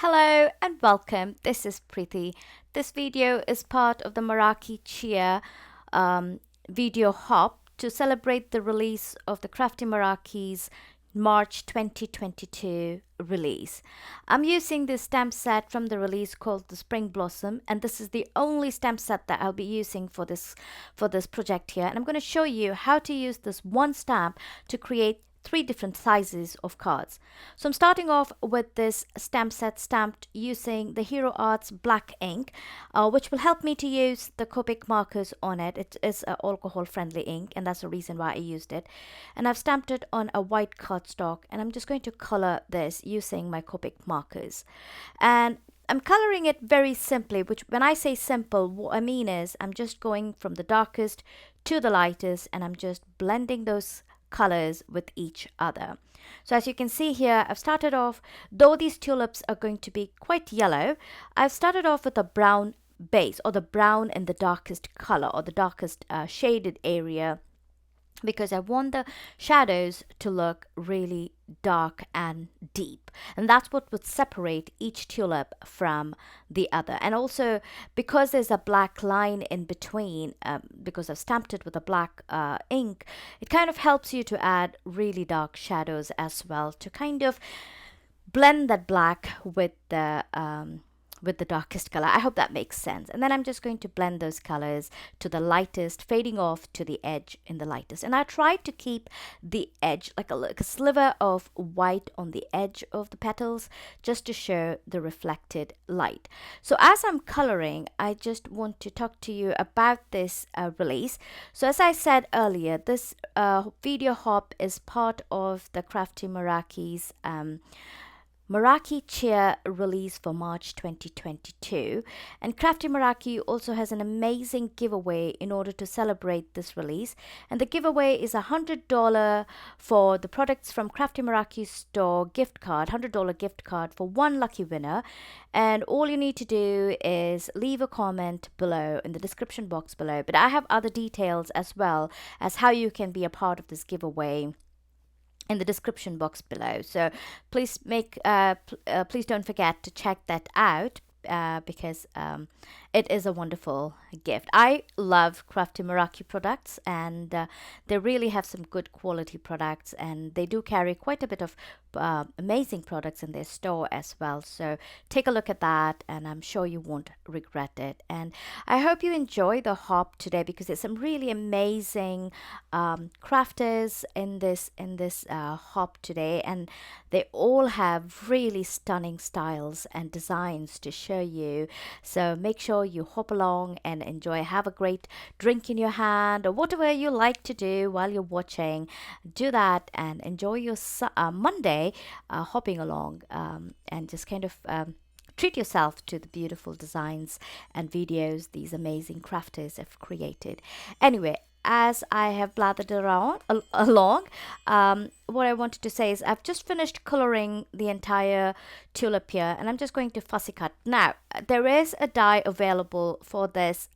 Hello and welcome. This is Preeti. This video is part of the Meraki Chia video hop to celebrate the release of the Crafty Meraki's March 2022 release. I'm using this stamp set from the release called the Spring Blossom, and this is the only stamp set that I'll be using for this project here. And I'm going to show you how to use this one stamp to create three different sizes of cards. So I'm starting off with this stamp set stamped using the Hero Arts black ink, which will help me to use the Copic markers on it. It is an alcohol friendly ink, and that's the reason why I used it. And I've stamped it on a white cardstock, and I'm just going to color this using my Copic markers. And I'm coloring it very simply, which when I say simple, what I mean is I'm just going from the darkest to the lightest, and I'm just blending those colors with each other. So as you can see here, I've started off, though these tulips are going to be quite yellow, I've started off with a brown base, or the brown in the darkest color, or the darkest shaded area, because I want the shadows to look really dark and deep, and that's what would separate each tulip from the other. And also because there's a black line in between, because I've stamped it with a black ink, it kind of helps you to add really dark shadows as well, to kind of blend that black with the darkest color. I hope that makes sense. And then I'm just going to blend those colors to the lightest, fading off to the edge in the lightest. And I tried to keep the edge like a sliver of white on the edge of the petals, just to show the reflected light. So as I'm coloring, I just want to talk to you about this release. So as I said earlier, this video hop is part of the Crafty Meraki's Meraki Chia release for March 2022, and Crafty Meraki also has an amazing giveaway in order to celebrate this release. And the giveaway is $100 for the products from Crafty Meraki's store gift card, $100 gift card for one lucky winner. And all you need to do is leave a comment below in the description box below. But I have other details as well as how you can be a part of this giveaway in the description box below. So please please don't forget to check that out, because it is a wonderful gift. I love Crafty Meraki products, and they really have some good quality products, and they do carry quite a bit of amazing products in their store as well. So take a look at that, and I'm sure you won't regret it. And I hope you enjoy the hop today, because there's some really amazing crafters in this hop today, and they all have really stunning styles and designs to show you. So make sure you hop along and enjoy. Have a great drink in your hand, or whatever you like to do while you're watching. Do that and enjoy your Monday hopping along, and just kind of treat yourself to the beautiful designs and videos these amazing crafters have created. Anyway, as I have blathered around along, what I wanted to say is I've just finished coloring the entire tulip here, and I'm just going to fussy cut. Now, there is a die available for this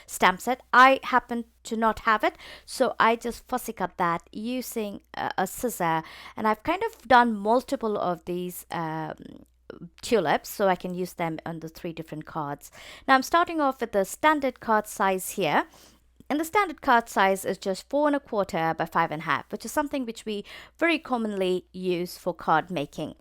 stamp set. I happen to not have it, so I just fussy cut that using a scissor, and I've kind of done multiple of these tulips so I can use them on the three different cards. Now I'm starting off with the standard card size here. And the standard card size is just 4¼ by 5½, which is something which we very commonly use for card making.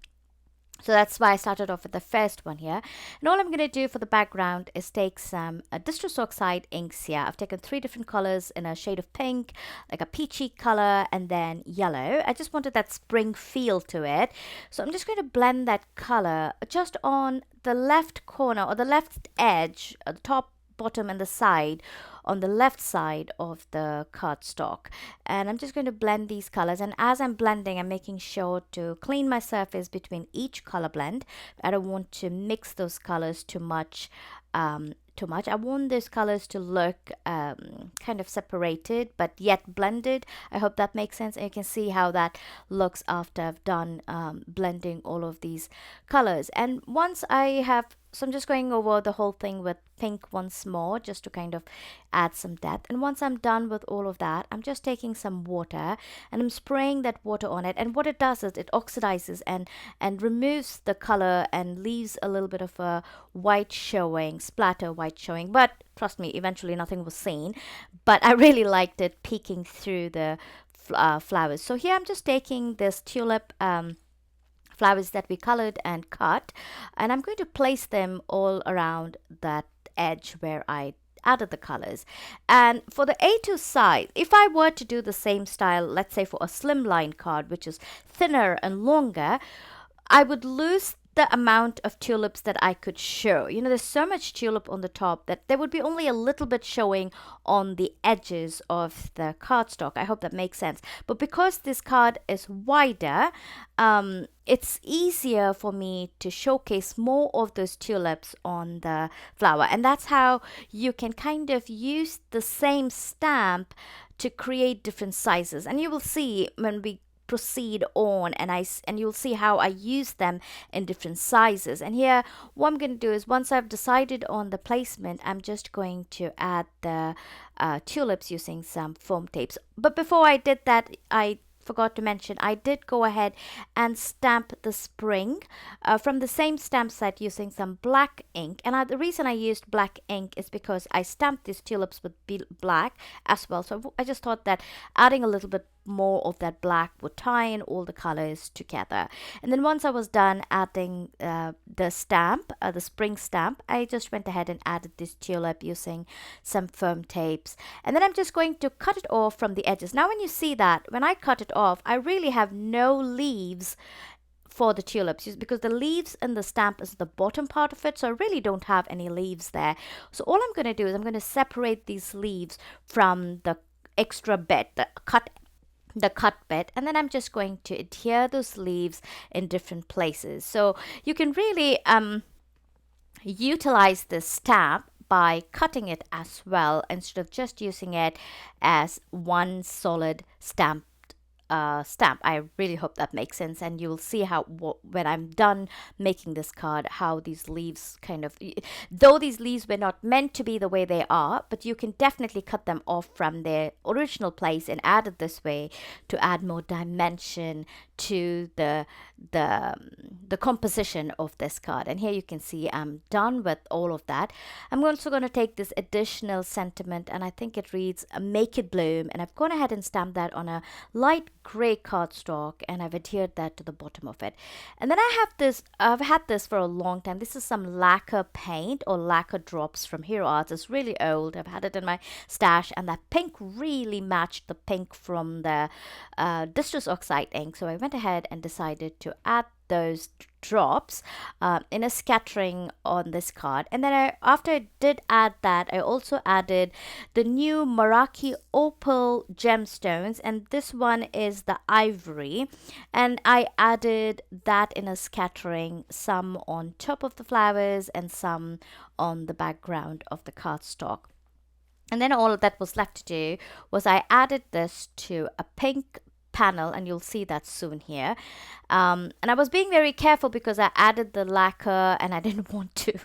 So that's why I started off with the first one here. And all I'm going to do for the background is take some Distress Oxide inks here. I've taken three different colors in a shade of pink, like a peachy color, and then yellow. I just wanted that spring feel to it. So I'm just going to blend that color just on the left corner, or the left edge, the top, bottom, and the side, on the left side of the cardstock. And I'm just going to blend these colors, and as I'm blending, I'm making sure to clean my surface between each color blend. I don't want to mix those colors too much. I want those colors to look kind of separated but yet blended. I hope that makes sense. And you can see how that looks after I've done blending all of these colors. And once I have So I'm just going over the whole thing with pink once more, just to kind of add some depth. And once I'm done with all of that, I'm just taking some water and I'm spraying that water on it. And what it does is it oxidizes and removes the color and leaves a little bit of a white showing, splatter white showing. But trust me, eventually nothing was seen. But I really liked it peeking through the flowers. So here I'm just taking this tulip flowers that we colored and cut, and I'm going to place them all around that edge where I added the colors. And for the A2 size, if I were to do the same style, let's say for a slimline card, which is thinner and longer, I would lose the amount of tulips that I could show. You know, there's so much tulip on the top that there would be only a little bit showing on the edges of the cardstock. I hope that makes sense. But because this card is wider, it's easier for me to showcase more of those tulips on the flower. And that's how you can kind of use the same stamp to create different sizes. And you will see when we proceed on, and you'll see how I use them in different sizes. And here what I'm going to do is, once I've decided on the placement, I'm just going to add the tulips using some foam tapes. But before I did that, I forgot to mention, I did go ahead and stamp the spring from the same stamp set using some black ink. And the reason I used black ink is because I stamped these tulips with black as well. So I just thought that adding a little bit more of that black would tie in all the colors together. And then once I was done adding the stamp, the spring stamp, I just went ahead and added this tulip using some foam tapes. And then I'm just going to cut it off from the edges. Now when you see that, when I cut it off, I really have no leaves for the tulips, because the leaves in the stamp is the bottom part of it, so I really don't have any leaves there. So all I'm going to do is I'm going to separate these leaves from the extra bit, the cut bit, and then I'm just going to adhere those leaves in different places. So you can really utilize this stamp by cutting it as well, instead of just using it as one solid stamp. I really hope that makes sense, and you'll see how when I'm done making this card, how these leaves kind of, though these leaves were not meant to be the way they are, but you can definitely cut them off from their original place and add it this way to add more dimension to the composition of this card. And here you can see I'm done with all of that. I'm also going to take this additional sentiment, and I think it reads "Make It Bloom," and I've gone ahead and stamped that on a light gray cardstock, and I've adhered that to the bottom of it. And then I've had this for a long time. This is some lacquer paint or lacquer drops from Hero Arts. It's really old. I've had it in my stash, and that pink really matched the pink from the Distress Oxide ink. So I went ahead and decided to add those drops in a scattering on this card. And then after I did add that, I also added the new Meraki opal gemstones, and this one is the ivory, and I added that in a scattering, some on top of the flowers and some on the background of the cardstock. And then all that was left to do was I added this to a pink panel, and you'll see that soon here. And I was being very careful because I added the lacquer and I didn't want to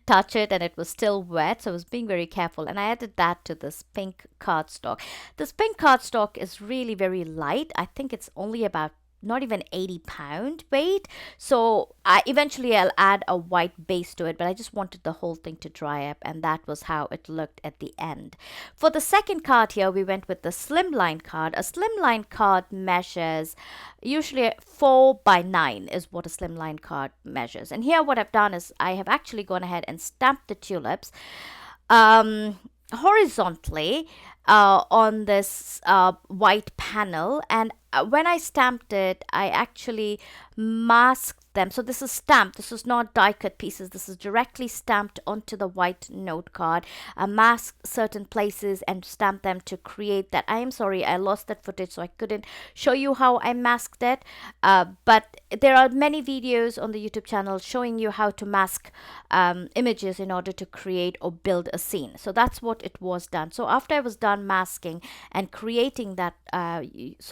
touch it, and it was still wet, so I was being very careful, and I added that to this pink cardstock. This pink cardstock is really very light. I think it's only about not even 80-pound weight. So eventually I'll add a white base to it, but I just wanted the whole thing to dry up, and that was how it looked at the end. For the second card here, we went with the slimline card. A slimline card measures usually 4 by 9 is what a slimline card measures. And here what I've done is I have actually gone ahead and stamped the tulips horizontally on this white panel, and when I stamped it, I actually masked them. So this is stamped. This is not die cut pieces. This is directly stamped onto the white note card. I masked certain places and stamped them to create that. I am sorry, I lost that footage, so I couldn't show you how I masked it. But there are many videos on the YouTube channel showing you how to mask images in order to create or build a scene. So that's what it was done. So after I was done masking and creating that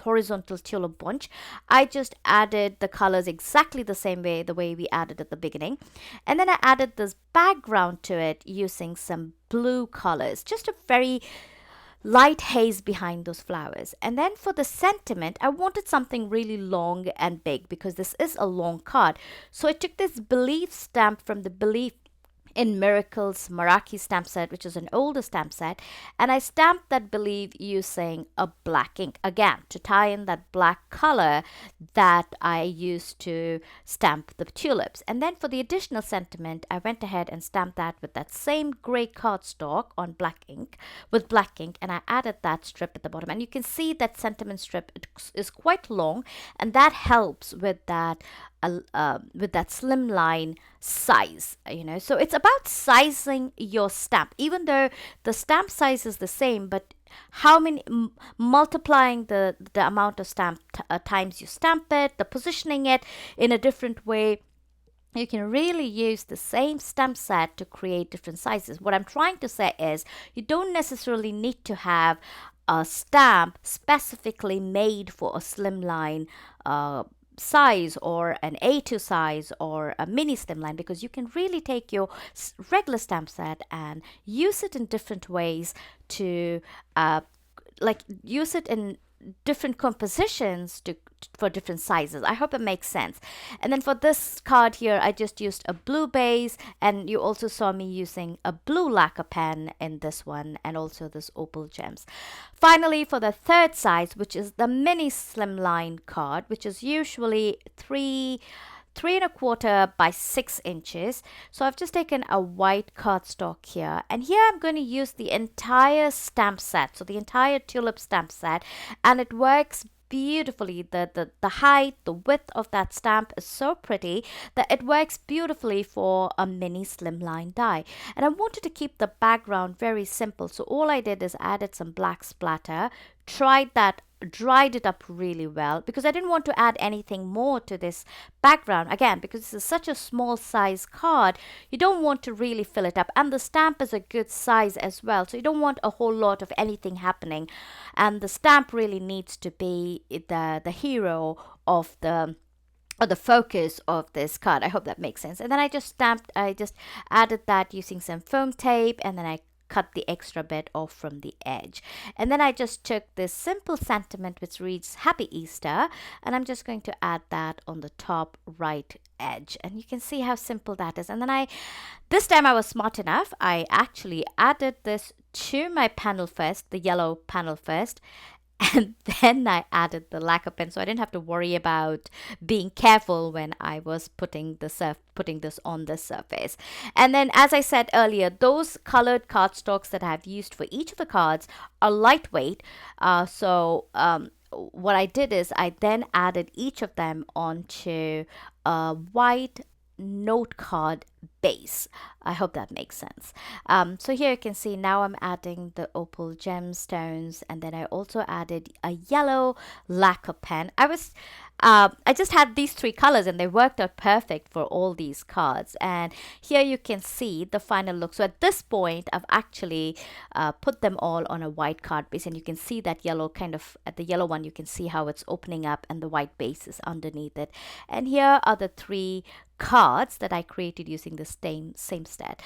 horizontal tulip bunch, I just added the colors exactly the same same way, the way we added at the beginning. And then I added this background to it using some blue colors, just a very light haze behind those flowers. And then for the sentiment, I wanted something really long and big because this is a long card. So I took this Believe stamp from the Believe in Miracles Meraki stamp set, which is an older stamp set, and I stamped that Believe using a black ink, again to tie in that black color that I used to stamp the tulips. And then for the additional sentiment, I went ahead and stamped that with that same gray cardstock on black ink, and I added that strip at the bottom. And you can see that sentiment strip is quite long, and that helps with that slimline size, so it's about sizing your stamp, even though the stamp size is the same, but how many multiplying the amount of stamp times you stamp it, the positioning it in a different way. You can really use the same stamp set to create different sizes. What I'm trying to say is you don't necessarily need to have a stamp specifically made for a slimline size or an A2 size or a mini slimline, because you can really take your regular stamp set and use it in different ways to use it in different compositions for different sizes. I hope it makes sense. And then for this card here, I just used a blue base, and you also saw me using a blue lacquer pen in this one, and also this opal gems. Finally, for the third size, which is the mini slimline card, which is usually 3.25 by 6 inches. So I've just taken a white cardstock here, and here I'm going to use the entire stamp set, so the entire tulip stamp set, and it works beautifully. The height, the width of that stamp is so pretty that it works beautifully for a mini slimline die. And I wanted to keep the background very simple, so all I did is added some black splatter, dried it up really well, because I didn't want to add anything more to this background. Again, because this is such a small size card, you don't want to really fill it up, and the stamp is a good size as well, so you don't want a whole lot of anything happening, and the stamp really needs to be the hero of the focus of this card. I hope that makes sense. And then I just added that using some foam tape, and then I cut the extra bit off from the edge. And then I just took this simple sentiment which reads Happy Easter, and I'm just going to add that on the top right edge, and you can see how simple that is. And then this time I was smart enough, I actually added this to my panel first, the yellow panel first, and then I added the lacquer pen, so I didn't have to worry about being careful when I was putting this on the surface. And then, as I said earlier, those colored cardstocks that I've used for each of the cards are lightweight. What I did is I then added each of them onto a white note card base. I hope that makes sense. So here you can see now I'm adding the opal gemstones, and then I also added a yellow lacquer pen. I just had these 3 colors and they worked out perfect for all these cards. And here you can see the final look. So at this point, I've actually put them all on a white card base, and you can see that yellow at the yellow one, you can see how it's opening up and the white base is underneath it. And here are the 3 cards that I created using the same set.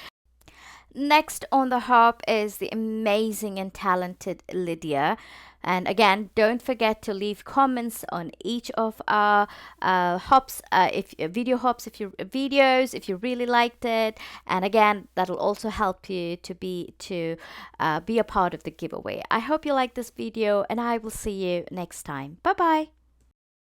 Next on the hop is the amazing and talented Lydia. And again, don't forget to leave comments on each of our video hops, if you really liked it. And again, that'll also help you to be a part of the giveaway. I hope you like this video, and I will see you next time. Bye bye.